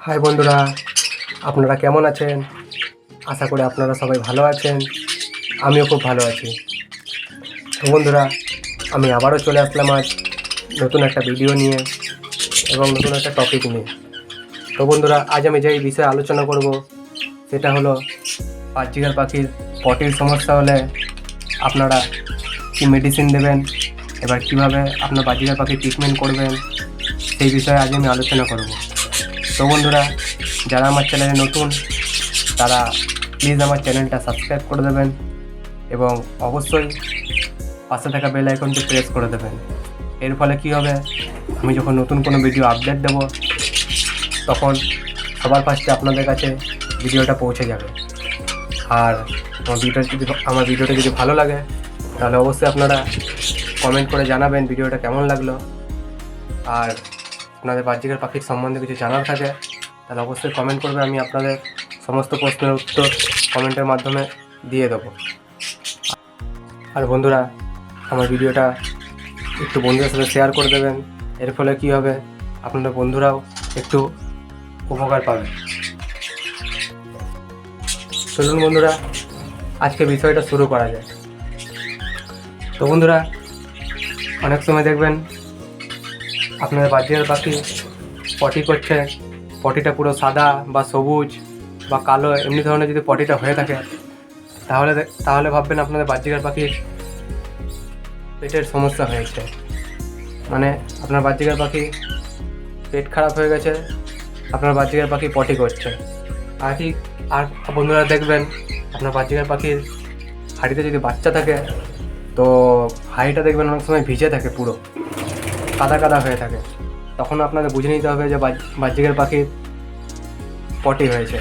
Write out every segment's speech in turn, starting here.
High বন্ধুরা, আপনারা কেমন আছেন? আশা করি আপনারা সবাই ভালো আছেন। আমিও খুব ভালো আছি। তো বন্ধুরা, আমি আবারও চলে আসলাম আজ নতুন একটা ভিডিও নিয়ে এবং নতুন একটা টপিক নিয়ে। তো বন্ধুরা, আজ আমি যেই বিষয়ে আলোচনা করব সেটা হলো বাজরিকার পাখির পটির সমস্যা হলে আপনারা কী মেডিসিন দেবেন, এবার কীভাবে আপনার বাজরিকার পাখির ট্রিটমেন্ট করবেন, সেই বিষয়ে আজ আমি আলোচনা করব। তো বন্ধুরা, যারা আমার চ্যানেলে নতুন তারা প্লিজ আমার চ্যানেলটা সাবস্ক্রাইব করে দেবেন এবং অবশ্যই পাশে থাকা বেল আইকনটি প্রেস করে দেবেন। এর ফলে কী হবে, আমি যখন নতুন কোনো ভিডিও আপডেট দেব তখন সবার ফার্স্টে আপনাদের কাছে ভিডিওটা পৌঁছে যাবে। আর আমার ভিডিওটা যদি ভালো লাগে তাহলে অবশ্যই আপনারা কমেন্ট করে জানাবেন ভিডিওটা কেমন লাগলো। আর আপনাদের বাজরিকার পাখির সম্বন্ধে কিছু জানার থাকে তাহলে অবশ্যই কমেন্ট করবে, আমি আপনাদের সমস্ত প্রশ্নের উত্তর কমেন্টের মাধ্যমে দিয়ে দেবো। আর বন্ধুরা, আমার ভিডিওটা একটু বন্ধুদের সাথে শেয়ার করে দেবেন। এর ফলে কী হবে, আপনাদের বন্ধুরাও একটু উপকার পাবে। চলুন বন্ধুরা, আজকে বিষয়টা শুরু করা যায়। তো বন্ধুরা, অনেক সময় দেখবেন আপনাদের বাজরিকার পাখি পটি করছে, পটিটা পুরো সাদা বা সবুজ বা কালো এমনি ধরনের যদি পটিটা হয়ে থাকে তাহলে ভাববেন আপনাদের বাজরিকার পাখির পেটের সমস্যা হয়েছে, মানে আপনার বাজরিকার পাখি পেট খারাপ হয়ে গেছে, আপনার বাজরিকার পাখি পটি করছে। আর বন্ধুরা দেখবেন আপনার বাজরিকার পাখির হাঁড়িতে যদি বাচ্চা থাকে তো হাঁড়িটা দেখবেন অনেক সময় ভিজে থাকে, পুরো কাদা কাদা হয়ে থাকে। তখন আপনাদের বুঝে নিতে হবে যে বাজরিকার পাখির পটি হয়েছে,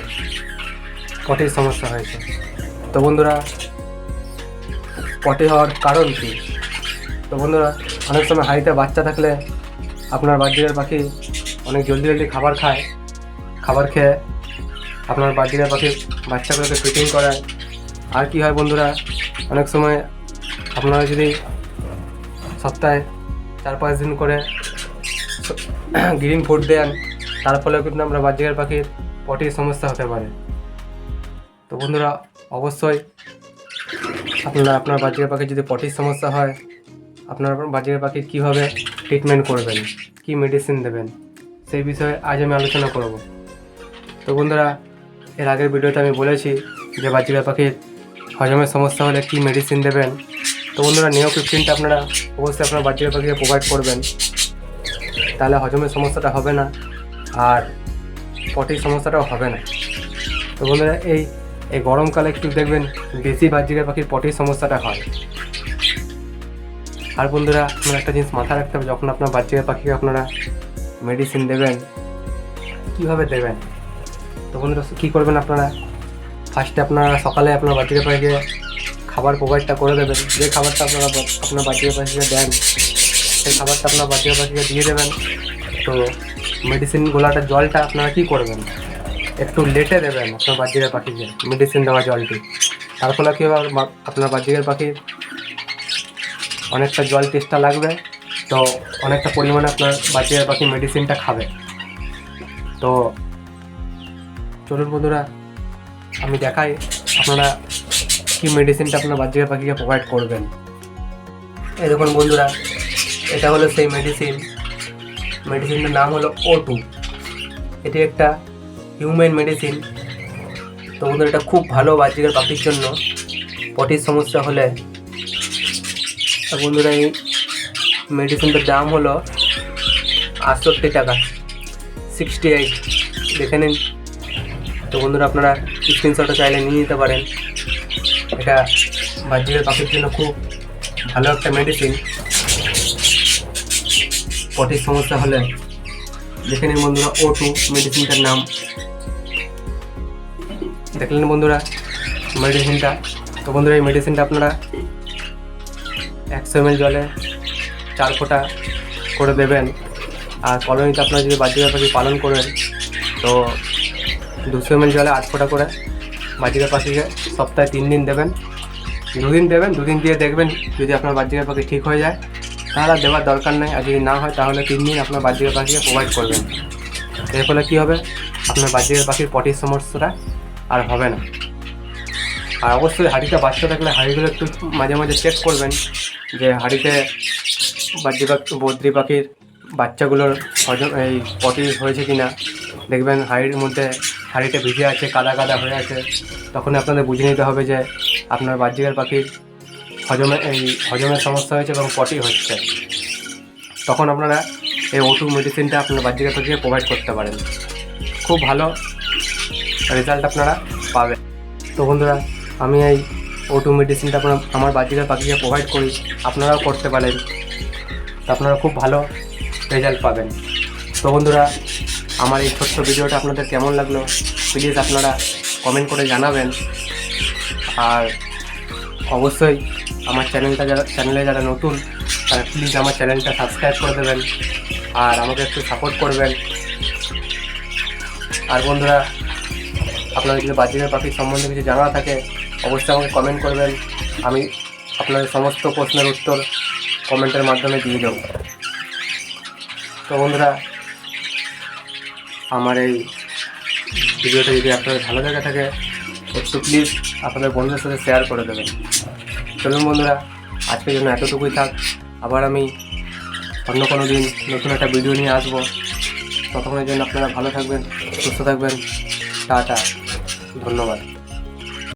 পটির সমস্যা হয়েছে। তো বন্ধুরা, পটি হওয়ার কারণ কী? তো বন্ধুরা, অনেক সময় হাঁড়িতে বাচ্চা থাকলে আপনার বাজরিকার পাখি অনেক জলদি জলদি খাবার খেয়ে আপনার বাজরিকার পাখির বাচ্চাগুলোকে ফিটিং করায়। আর কি হয় বন্ধুরা, অনেক সময় আপনারা যদি সপ্তাহে 4-5 দিন করে গ্রিন ফুড দেন, তার ফলেও কিন্তু আমরা বাজরিকার পাখির পটির সমস্যা হতে পারে। তো বন্ধুরা, অবশ্যই আপনারা আপনার বাজরিকার পাখির যদি পটির সমস্যা হয়, আপনার বাজরিকার পাখির কীভাবে ট্রিটমেন্ট করবেন, কী মেডিসিন দেবেন, সেই বিষয়ে আজ আমি আলোচনা করব। তো বন্ধুরা, এর আগের ভিডিওতে আমি বলেছি যে বাজরিকার পাখির হজমের সমস্যা হলে কী মেডিসিন দেবেন। তো বন্ধুরা, নিও 15টা আপনারা অবশ্যই আপনার বাজরিকার পাখিকে প্রোভাইড করবেন, তাহলে হজমের সমস্যাটা হবে না আর পটির সমস্যাটাও হবে না। তো বন্ধুরা, এই গরমকালে একটু দেখবেন বেশি বাজরিকার পাখির পটির সমস্যাটা হয়। আর বন্ধুরা, আপনার একটা জিনিস মাথায় রাখতে হবে, যখন আপনার বাজরিকার পাখিকে আপনারা মেডিসিন দেবেন কীভাবে দেবেন। তো বন্ধুরা, কী করবেন, আপনারা ফার্স্টে আপনারা সকালে আপনার বাজরিকার পাখিকে খাবার প্রোভাইডটা করে দেবেন। যে খাবারটা আপনারা আপনার বাজরিকার পাখিকে দেন সেই খাবারটা আপনার বাজরিকার পাখিকে দিয়ে দেবেন। তো মেডিসিন গোলাটার জলটা আপনারা কী করবেন, একটু লেটে দেবেন আপনার বাজরিকার পাখিকে মেডিসিন দেওয়া জলটি। তার ফলে কী হবে, আপনার বাজরিকার পাখির অনেকটা জল তেষ্টা লাগবে, তো অনেকটা পরিমাণে আপনার বাজরিকার পাখি মেডিসিনটা খাবে। তো চলুন বন্ধুরা, আমি দেখাই আপনারা কী মেডিসিনটা আপনার বাজরিকার পাখিকে প্রোভাইড করবেন। এই দেখুন বন্ধুরা, এটা হলো সেই মেডিসিনটার নাম হলো O2। এটি একটা হিউম্যান মেডিসিন। তো বন্ধুরা, এটা খুব ভালো বাজরিকার পাখির জন্য পটির সমস্যা হলে। বন্ধুরা, এই মেডিসিনটার দাম হলো 68 টাকা, 68, দেখে নিন। তো বন্ধুরা, আপনারা স্ক্রিনশটটা চাইলে নিয়ে নিতে পারেন। এটা বাজরিকার পাখির জন্য খুব ভালো একটা মেডিসিন। পটির সমস্যা হলে দেখে নিন বন্ধুরা, O2 মেডিসিনটার নাম। দেখলেন বন্ধুরা মেডিসিনটা। তো বন্ধুরা, এই মেডিসিনটা আপনারা 100 ml জলে 4 ফোঁটা করে দেবেন। আর কলোনিতে আপনারা যদি বাজরিকার পাখি পালন করেন তো 200 ml জলে 8 ফোঁটা করে বাজরিকার পাখিকে সপ্তাহে 3 দিন দেবেন। 2 দিন দেবেন, 2 দিন দিয়ে দেখবেন যদি আপনার বাজরিকার পাখি ঠিক হয়ে যায় তাহলে দেওয়ার দরকার নেই, আর যদি না হয় তাহলে 3 দিন আপনার বাজরিকার পাখিকে প্রোভাইড করবেন। এর ফলে কী হবে, আপনার বাজিকার পাখির পটির সমস্যাটা আর হবে না। আর অবশ্যই হাঁড়িটা বাচ্চা থাকলে হাঁড়িগুলো একটু মাঝে মাঝে চেক করবেন যে হাঁড়িতে বদ্রি পাখির বাচ্চাগুলোর এই পটি হয়েছে কি না। দেখবেন হাঁড়ির মধ্যে হাঁড়িটা ভিজে আছে, কাদা কাদা হয়ে আছে, তখন আপনাদের বুঝে নিতে হবে যে আপনার বাজিকার পাখির হজমের সমস্যা হয়েছে এবং পটি হচ্ছে। তখন আপনারা এই O2 মেডিসিনটা আপনার বাজিকার পাখিকে প্রোভাইড করতে পারেন, খুব ভালো রেজাল্ট আপনারা পাবেন। তো বন্ধুরা, আমি এই O2 মেডিসিনটা আমার বাজিকার পাখিকে প্রোভাইড করি, আপনারাও করতে পারেন, তো আপনারা খুব ভালো রেজাল্ট পাবেন। তো বন্ধুরা, আমার এই ছোট্ট ভিডিওটা আপনাদের কেমন লাগলো প্লিজ আপনারা কমেন্ট করে জানাবেন। আর অবশ্যই আমার চ্যানেলে যারা নতুন তারা প্লিজ আমার চ্যানেলটা সাবস্ক্রাইব করে দেবেন আর আমাকে একটু সাপোর্ট করবেন। আর বন্ধুরা, আপনাদের যদি বাজিকার পাখির সম্বন্ধে কিছু জানা থাকে অবশ্যই আমাকে কমেন্ট করবেন, আমি আপনাদের সমস্ত প্রশ্নের উত্তর কমেন্টের মাধ্যমে দিয়ে দেব। তো বন্ধুরা, আমার এই ভিডিওটা যদি আপনাদের ভালো লেগে থাকে একটু প্লিজ আপনাদের বন্ধুদের সাথে শেয়ার করে দেবেন। চলুন বন্ধুরা, আজকের জন্য এতটুকুই থাক। আবার আমি অন্য কোনো দিন নতুন একটা ভিডিও নিয়ে আসবো। ততক্ষণের জন্য আপনারা ভালো থাকবেন, সুস্থ থাকবেন। টাটা, ধন্যবাদ।